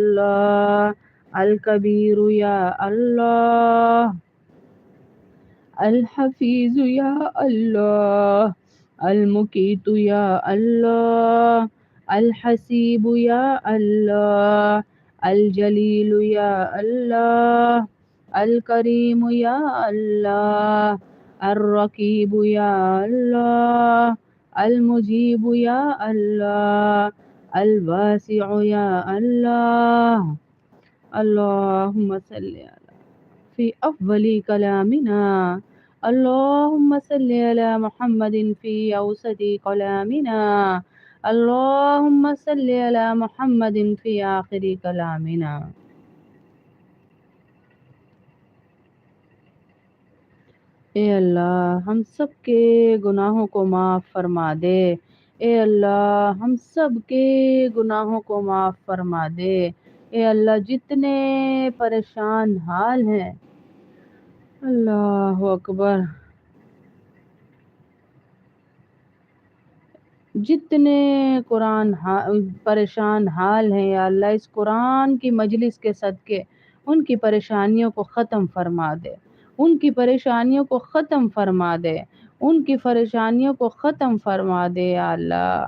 اللہ، الکبیر یا اللہ، الحفیظ یا اللہ، المقیت یا اللہ، الحسیب یا اللہ، الجلیل یا اللہ، الکریم یا اللہ، الرقیب یا اللہ، المجیب یا اللہ، الواسع یا اللہ۔ اللہم صلی فی افضل کلامنا، اللہم صلی علی محمد فی اوسط کلامنا، اللہم صلی علی محمد فی آخر کلامنا۔ اے اللہ ہم سب کے گناہوں کو معاف فرما دے، اے اللہ ہم سب کے گناہوں کو معاف فرما دے، اے اللہ جتنے پریشان حال ہیں، اللہ اکبر، جتنے پریشان حال ہیں یا اللہ اس قرآن کی مجلس کے صدقے ان کی پریشانیوں کو ختم فرما دے، ان کی پریشانیوں کو ختم فرما دے، ان کی پریشانیوں کو ختم فرما دے یا اللہ۔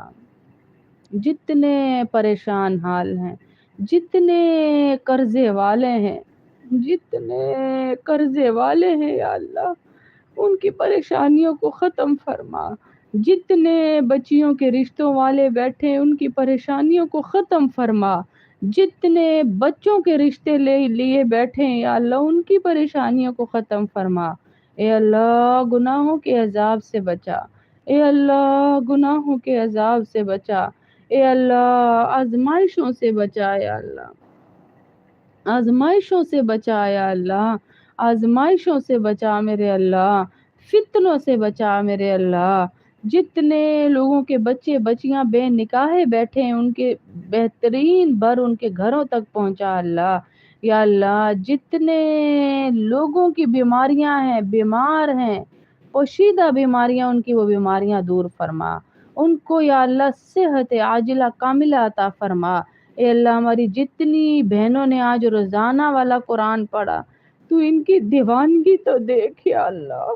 جتنے پریشان حال ہیں، جتنے قرضے والے ہیں، جتنے قرضے والے ہیں یا اللہ ان کی پریشانیوں کو ختم فرما، جتنے بچیوں کے رشتوں والے بیٹھے ان کی پریشانیوں کو ختم فرما، جتنے بچوں کے رشتے لیے بیٹھے ہیں یا اللہ ان کی پریشانیوں کو ختم فرما، اے اللہ گناہوں کے عذاب سے بچا، اے اللہ گناہوں کے عذاب سے بچا، اے اللہ آزمائشوں سے بچا یا اللہ، آزمائشوں سے بچا یا اللہ، آزمائشوں سے بچا میرے اللہ، فتنوں سے بچا میرے اللہ۔ جتنے لوگوں کے بچے بچیاں بے نکاح بیٹھے ہیں ان کے بہترین بر ان کے گھروں تک پہنچا اللہ، یا اللہ جتنے لوگوں کی بیماریاں ہیں، بیمار ہیں، پوشیدہ بیماریاں ان کی وہ بیماریاں دور فرما، ان کو یا اللہ صحت عاجلہ کاملہ عطا فرما۔ اے اللہ ہماری جتنی بہنوں نے آج روزانہ والا قرآن پڑھا تو ان کی دیوانگی تو دیکھ یا اللہ،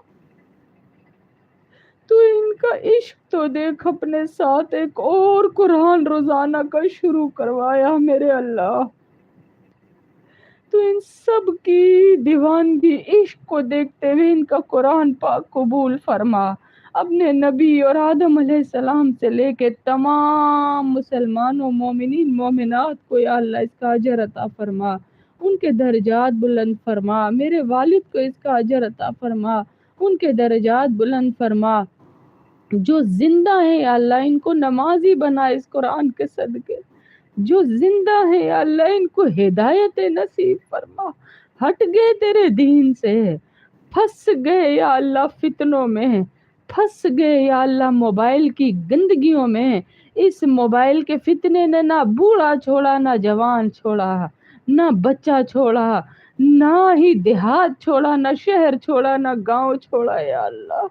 تو ان کا عشق تو دیکھ، اپنے ساتھ ایک اور قرآن روزانہ کا شروع کروایا میرے اللہ، تو ان سب کی دیوانگی عشق کو دیکھتے ہوئے ان کا قرآن پاک قبول فرما، اپنے نبی اور آدم علیہ السلام سے لے کے تمام مسلمانوں مومنین مومنات کو یا اللہ اس کا اجر عطا فرما، ان کے درجات بلند فرما، میرے والد کو اس کا اجر عطا فرما، ان کے درجات بلند فرما، جو زندہ ہیں یا اللہ ان کو نمازی بنا اس قرآن کے صدقے، جو زندہ ہے یا اللہ ان کو ہدایت نصیب فرما، ہٹ گئے تیرے دین سے، پھنس گئے یا اللہ فتنوں میں، پھنس گئے یا اللہ موبائل کی گندگیوں میں، اس موبائل کے فتنے نے نہ بوڑھا چھوڑا، نہ جوان چھوڑا، نہ بچہ چھوڑا، نہ ہی دیہات چھوڑا، نہ شہر چھوڑا، نہ گاؤں چھوڑا یا اللہ،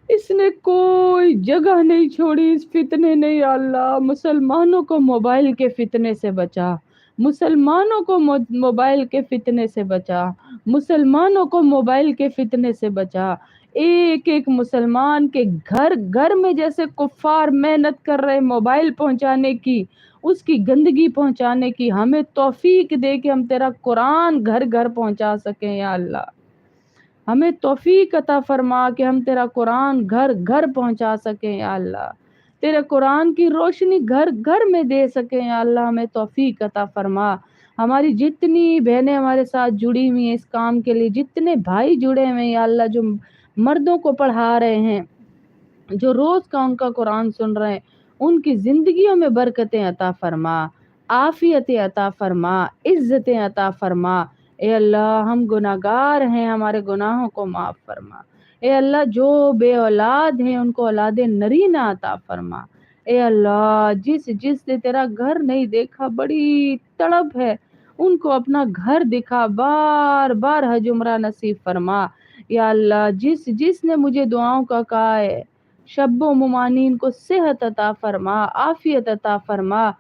اس نے کوئی جگہ نہیں چھوڑی اس فتنے نے یا اللہ۔ مسلمانوں کو موبائل کے فتنے سے بچا، مسلمانوں کو موبائل کے فتنے سے بچا، مسلمانوں کو موبائل کے فتنے سے بچا، ایک ایک مسلمان کے گھر گھر میں جیسے کفار محنت کر رہے موبائل پہنچانے کی، اس کی گندگی پہنچانے کی، ہمیں توفیق دے کہ ہم تیرا قرآن گھر گھر پہنچا سکیں یا اللہ، ہمیں توفیق عطا فرما کہ ہم تیرا قرآن گھر گھر پہنچا سکیں یا اللہ، تیرے قرآن کی روشنی گھر گھر میں دے سکیں یا اللہ، ہمیں توفیق عطا فرما۔ ہماری جتنی بہنیں ہمارے ساتھ جڑی ہوئی ہیں اس کام کے لیے، جتنے بھائی جڑے ہوئے ہیں یا اللہ جو مردوں کو پڑھا رہے ہیں، جو روز کا ان کا قرآن سن رہے ہیں، ان کی زندگیوں میں برکتیں عطا فرما، عافیت عطا فرما، عزتیں عطا فرما۔ اے اللہ ہم گناہگار ہیں، ہمارے گناہوں کو معاف فرما۔ اے اللہ جو بے اولاد ہیں ان کو اولاد نرینہ عطا فرما۔ اے اللہ جس نے تیرا گھر نہیں دیکھا بڑی تڑپ ہے، ان کو اپنا گھر دکھا، بار بار حج عمرہ نصیب فرما۔ یا اللہ جس نے مجھے دعاؤں کا کہا ہے شب و ممانین کو صحت عطا فرما، عافیت عطا فرما۔